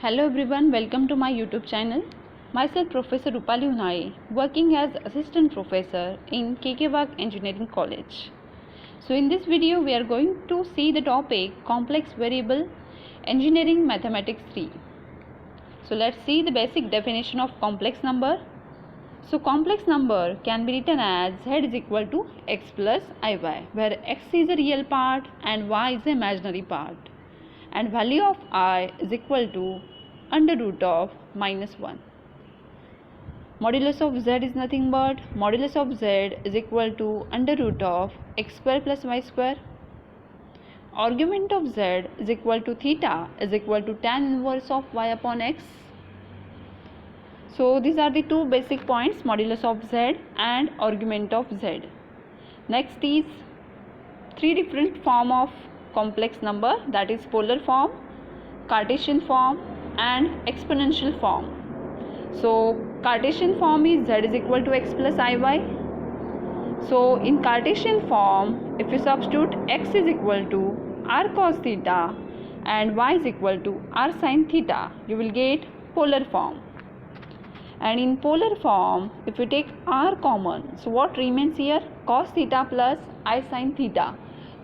Hello everyone, welcome to my YouTube channel. Myself Professor Rupali Unai, working as Assistant Professor in KK Wagh Engineering College. So in this video we are going to see the topic Complex Variable Engineering Mathematics 3. So let's see the basic definition of complex number. So complex number can be written as z is equal to x plus iy, where x is a real part and y is the imaginary part, and value of I is equal to under root of -1. Modulus of z is nothing but modulus of z is equal to under root of x square plus y square. Argument of z is equal to theta is equal to tan inverse of y upon x. So these are the two basic points, modulus of z and argument of z. Next is three different form of complex number, that is polar form, Cartesian form and exponential form. So Cartesian form is z is equal to x plus iy. So in Cartesian form, if you substitute x is equal to r cos theta and y is equal to r sin theta, you will get polar form. And in polar form, if you take r common, so what remains here? Cos theta plus I sin theta.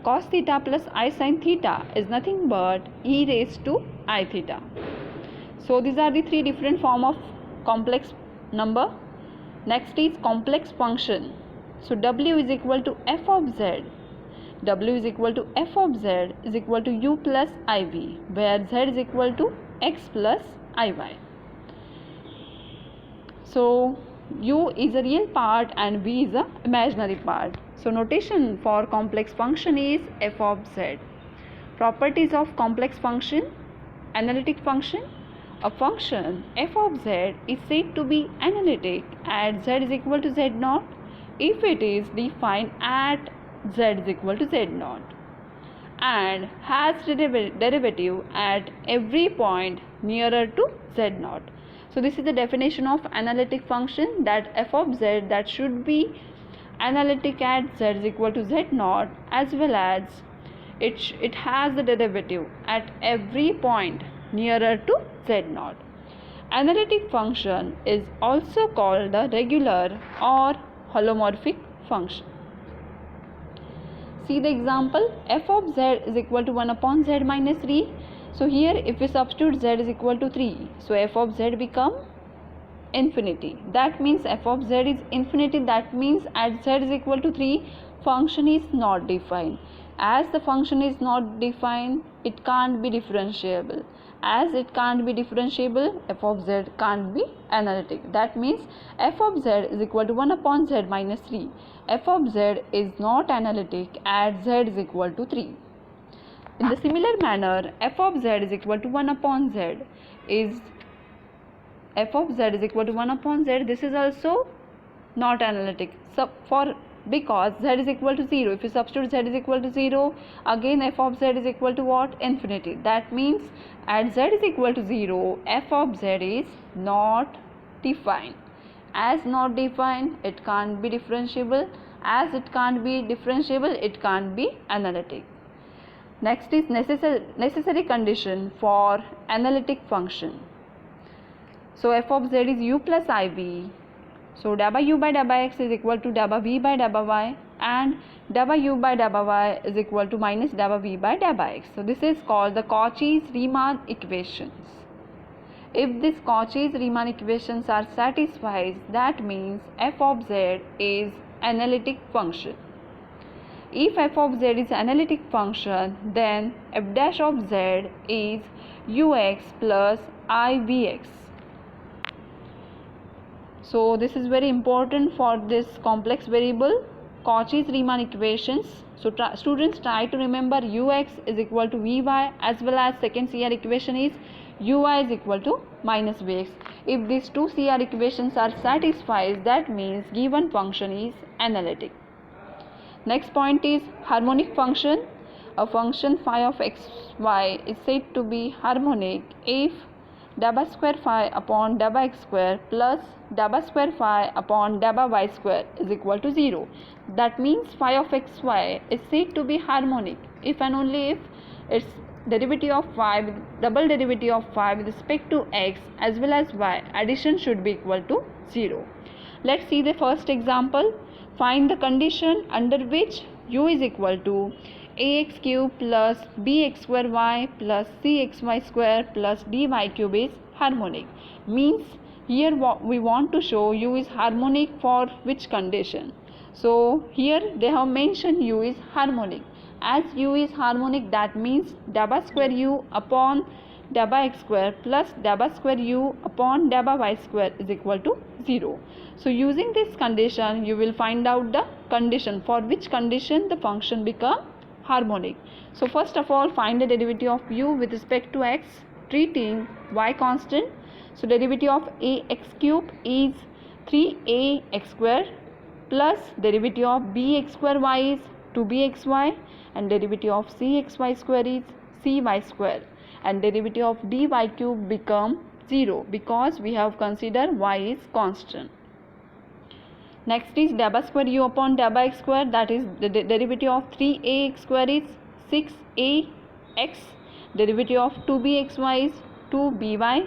Cos theta plus I sin theta is nothing but e raised to I theta. So these are the three different form of complex number. Next is complex function. So w is equal to f of z. W is equal to f of z is equal to u plus iv, where z is equal to x plus iy. So u is a real part and v is a imaginary part. So notation for complex function is f of z. Properties of complex function. Analytic function. A function f of z is said to be analytic at z is equal to z naught if it is defined at z is equal to z naught and has derivative at every point nearer to z naught. So this is the definition of analytic function, that f of z that should be analytic at z is equal to z naught as well as it has the derivative at every point nearer to z naught. Analytic function is also called the regular or holomorphic function. See the example, f of z is equal to 1 upon z minus 3. So here if we substitute z is equal to 3, so f of z become infinity. That means f of z is infinity. That means at z is equal to 3, function is not defined. As the function is not defined, it can't be differentiable. As it can't be differentiable, f of z can't be analytic. That means f of z is equal to 1 upon z minus 3. F of z is not analytic at z is equal to 3. In the similar manner, f of z is equal to 1 upon z is f of z is equal to 1 upon z. This is also not analytic. So because z is equal to 0, if you substitute z is equal to 0, again f of z is equal to what? Infinity. That means at z is equal to 0, f of z is not defined. As not defined, it can't be differentiable. As it can't be differentiable, it can't be analytic. Next is necessary condition for analytic function. So f of z is u plus iv. So dabba u by dabba x is equal to dabba v by dabba y, and dabba u by dabba y is equal to minus dabba v by dabba x. So this is called the Cauchy-Riemann equations. If these Cauchy-Riemann equations are satisfied, that means f of z is analytic function. If f of z is analytic function, then f dash of z is ux plus ivx. So this is very important for this complex variable Cauchy-Riemann equations. So students try to remember ux is equal to vy, as well as second CR equation is ui is equal to minus vx. If these two CR equations are satisfied, that means given function is analytic. Next point is harmonic function. A function phi of xy is said to be harmonic if dabba square phi upon dabba x square plus dabba square phi upon dabba y square is equal to 0. That means phi of xy is said to be harmonic if and only if its derivative of y with double derivative of y with respect to x as well as y, addition should be equal to 0. Let's see the first example. Find the condition under which u is equal to ax cube plus bx square y plus cxy square plus dy cube is harmonic. Means here we want to show u is harmonic for which condition. So here they have mentioned u is harmonic. As u is harmonic, that means dabba square u upon dabba x square plus dabba square u upon dabba y square is equal to 0. So using this condition, you will find out the condition for which condition the function become harmonic. So first of all, find the derivative of u with respect to x, treating y constant. So derivative of ax cube is 3ax square plus derivative of bx square y is 2bxy and derivative of cxy square is cy square and derivative of dy cube become 0 because we have considered y is constant. Next is dabba square u upon dabba x square, that is the derivative of 3ax square is 6ax, derivative of 2bxy is 2by,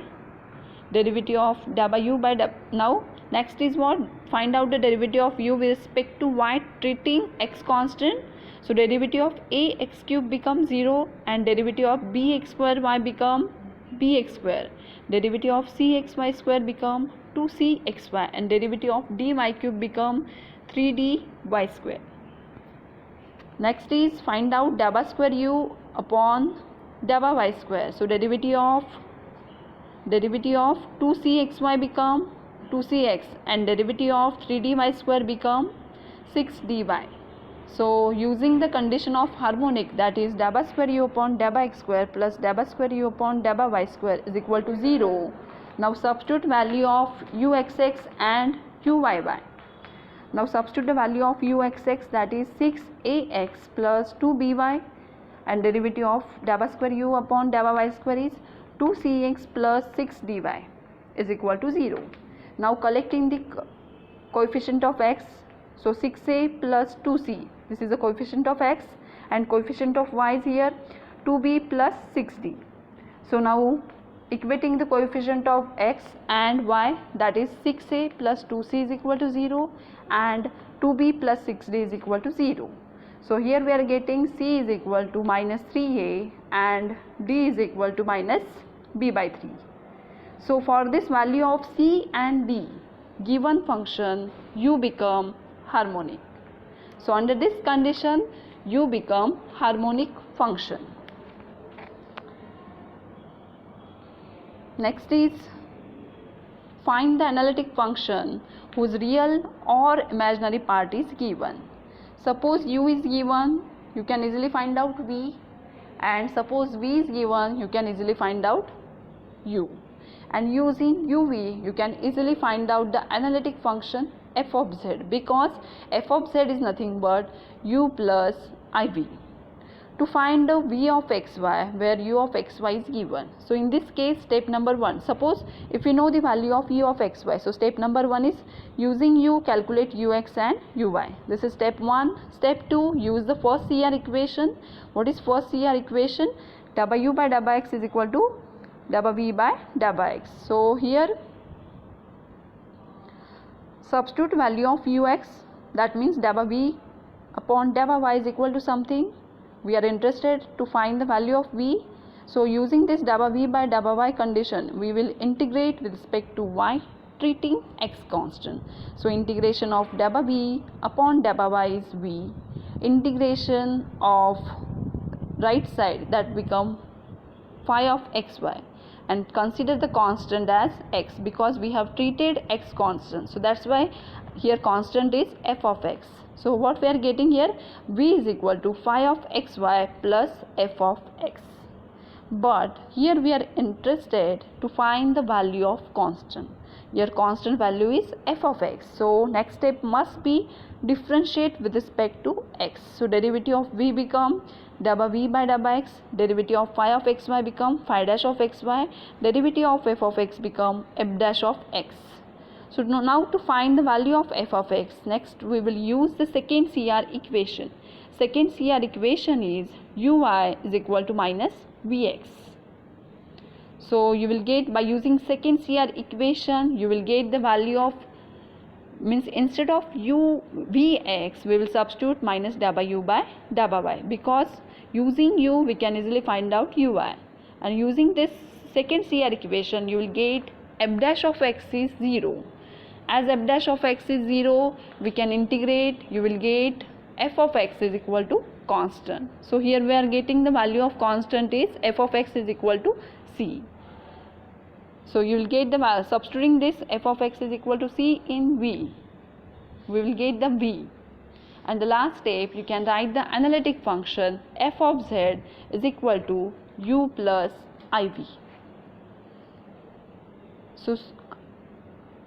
derivative of dabba u by dabba. Now next is what? Find out the derivative of u with respect to y treating x constant. So derivative of ax cube becomes 0 and derivative of bx square y become bx square. Derivative of cxy square become 2cxy and derivative of dy cube become 3dy square. Next is find out dabba square u upon dabba y square. So derivative of 2cxy become 2cx and derivative of 3dy square become 6dy. So using the condition of harmonic, that is dabba square u upon dabba x square plus dabba square u upon dabba y square is equal to 0. Now substitute value of uxx and uyy. Now substitute the value of uxx, that is 6ax plus 2by and derivative of dabba square u upon dabba y square is 2cx plus 6dy is equal to 0. Now collecting the coefficient of x, so 6a plus 2c, this is the coefficient of x and coefficient of y is here 2b plus 6d. So now equating the coefficient of x and y, that is 6a plus 2c is equal to 0 and 2b plus 6d is equal to 0. So here we are getting c is equal to minus 3a and d is equal to minus b by 3. So for this value of c and d, given function u become harmonic. So under this condition, u become harmonic function. Next is find the analytic function whose real or imaginary part is given. Suppose u is given, you can easily find out v, and suppose v is given, you can easily find out u. And using uv, you can easily find out the analytic function f of z, because f of z is nothing but u plus iv. To find the v of xy, where u of xy is given. So in this case, step number 1, suppose if we know the value of u of xy, so step number 1 is using u calculate ux and uy. This is step 1. Step 2, use the first CR equation. What is first CR equation? Dabba u by dabba x is equal to dabba v by dabba x. So here substitute value of ux, that means dabba v upon dabba y is equal to something. We are interested to find the value of v. So using this dabba v by dabba y condition, we will integrate with respect to y treating x constant. So integration of dabba v upon dabba y is v. Integration of right side, that become phi of xy, and consider the constant as x because we have treated x constant. So that's why here constant is f of x. So what we are getting here, v is equal to phi of xy plus f of x. But here we are interested to find the value of constant. Here constant value is f of x. So next step must be differentiate with respect to x. So derivative of v become dabba v by dabba x, derivative of phi of xy become phi dash of xy, derivative of f of x become f dash of x. So now to find the value of f of x, next we will use the second CR equation. Second CR equation is uy is equal to minus Vx. So you will get, by using second CR equation, you will get the value of, means instead of u Vx we will substitute minus w by y, because using u we can easily find out ui, and using this second CR equation you will get f dash of x is 0. As f dash of x is 0, we can integrate, you will get f of x is equal to constant. So here we are getting the value of constant is f of x is equal to c. So you will get the, substituting this f of x is equal to c in v, we will get the v. And the last step, you can write the analytic function f of z is equal to u plus iv.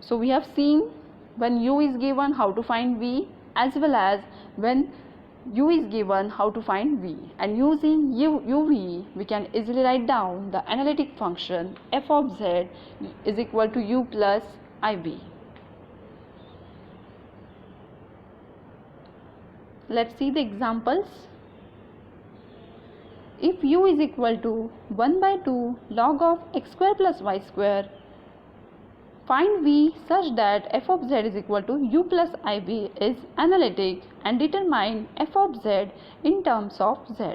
So we have seen when u is given how to find v, as well as when u is given how to find v, and using uv we can easily write down the analytic function f of z is equal to u plus iv. Let's see the examples. If u is equal to 1 by 2 log of x square plus y square, find v such that f of z is equal to u plus iv is analytic, and determine f of z in terms of z.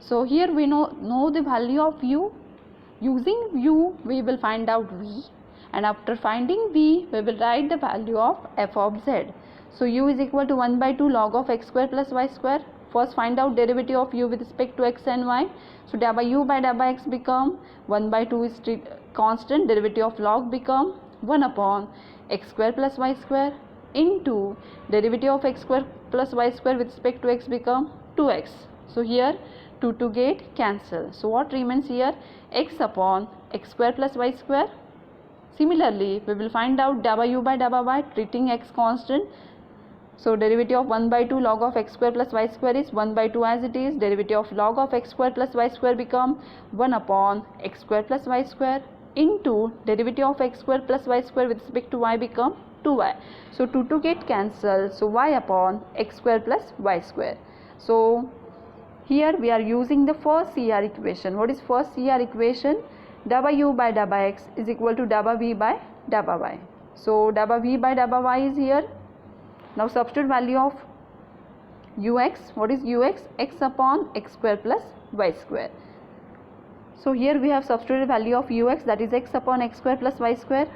So here we know the value of u. Using u we will find out v, and after finding v we will write the value of f of z. So u is equal to 1 by 2 log of x square plus y square. First find out derivative of u with respect to x and y. So w by x become 1 by 2 is constant, derivative of log become 1 upon x square plus y square into derivative of x square plus y square with respect to x become 2x. So here 2 get cancel. So what remains here? X upon x square plus y square. Similarly, we will find out w by y, treating x constant. So derivative of 1 by 2 log of x square plus y square is 1 by 2 as it is. Derivative of log of x square plus y square become 1 upon x square plus y square into derivative of x square plus y square with respect to y become 2y. So 2 get cancelled. So y upon x square plus y square. So here we are using the first CR equation. What is first CR equation? W by x is equal to w by y. So w by y is here. Now substitute value of ux. What is ux? X upon x square plus y square. So here we have substituted value of ux, that is x upon x square plus y square.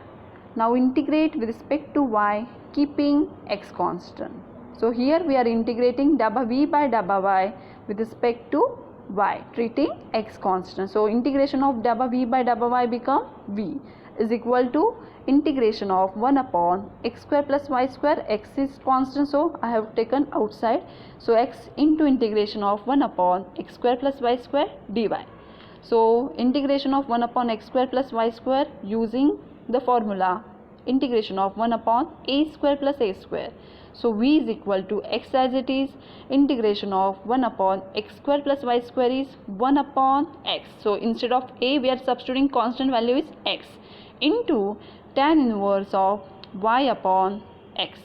Now integrate with respect to y, keeping x constant. So here we are integrating w by y with respect to y, treating x constant. So integration of w by y become v is equal to integration of 1 upon x square plus y square. X is constant, so I have taken outside. So x into integration of 1 upon x square plus y square dy. So integration of 1 upon x square plus y square using the formula integration of 1 upon a square plus a square. So v is equal to x as it is. Integration of 1 upon x square plus y square is 1 upon x. So instead of a we are substituting constant value is x into tan inverse of y upon x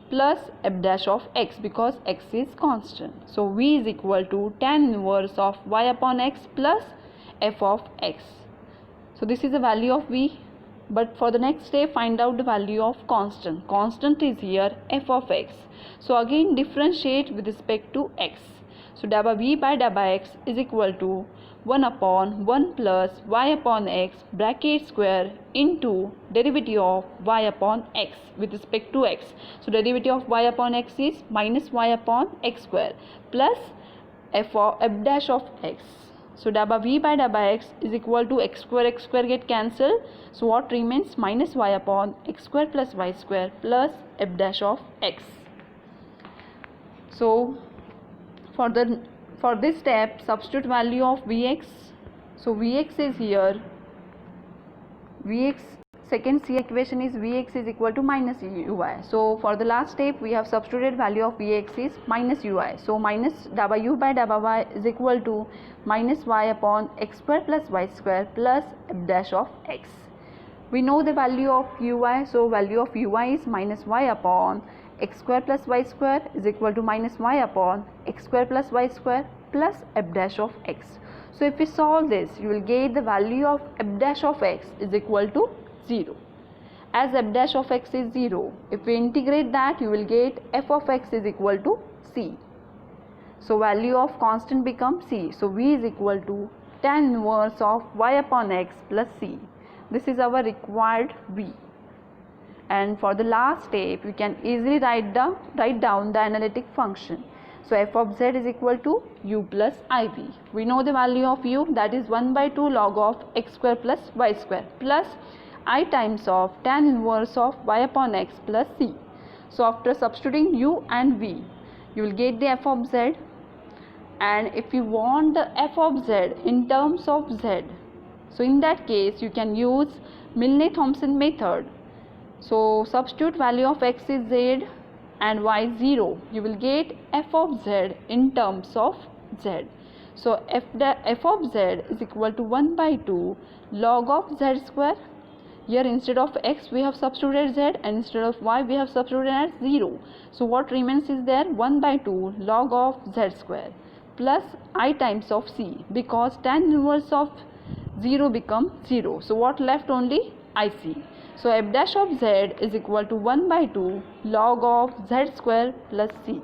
plus f dash of x, because x is constant. So v is equal to tan inverse of y upon x plus f of x. So this is the value of v. But for the next step, find out the value of constant. Constant is here f of x. So again differentiate with respect to x. So w by x is equal to 1 upon 1 plus y upon x bracket square into derivative of y upon x with respect to x. So derivative of y upon x is minus y upon x square plus f dash of x. So w by x is equal to x square get cancelled. So what remains? Minus y upon x square plus y square plus f dash of x. So for this step, substitute value of Vx. So Vx is here. Vx, second C equation is Vx is equal to minus ui. So for the last step, we have substituted value of Vx is minus ui. So minus w by y is equal to minus y upon x square plus y square plus f dash of x. We know the value of ui. So value of ui is minus y upon x square plus y square is equal to minus y upon x square plus y square plus f dash of x. So if we solve this, you will get the value of f dash of x is equal to 0. As f dash of x is 0, if we integrate that, you will get f of x is equal to c. So value of constant becomes c. So v is equal to tan inverse of y upon x plus c. This is our required v. And for the last step, we can easily write down the analytic function. So f of z is equal to u plus iv. We know the value of u, that is 1 by 2 log of x square plus y square plus I times of tan inverse of y upon x plus c. So after substituting u and v, you will get the f of z. And if you want the f of z in terms of z, so in that case you can use Milne-Thomson method. So substitute value of x is z and y 0, you will get f of z in terms of z. So f of z is equal to 1 by 2 log of z square. Here instead of x we have substituted z, and instead of y we have substituted as 0. So what remains is there 1 by 2 log of z square plus I times of c, because tan inverse of 0 become 0. So what left? Only IC. So f dash of z is equal to 1 by 2 log of z square plus c.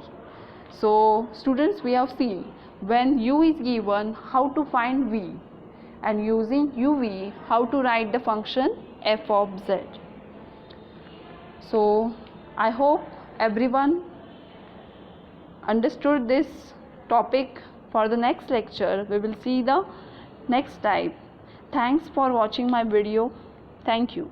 So students, we have seen when u is given how to find v, and using uv how to write the function f of z. So I hope everyone understood this topic. For the next lecture we will see the next type. Thanks for watching my video. Thank you.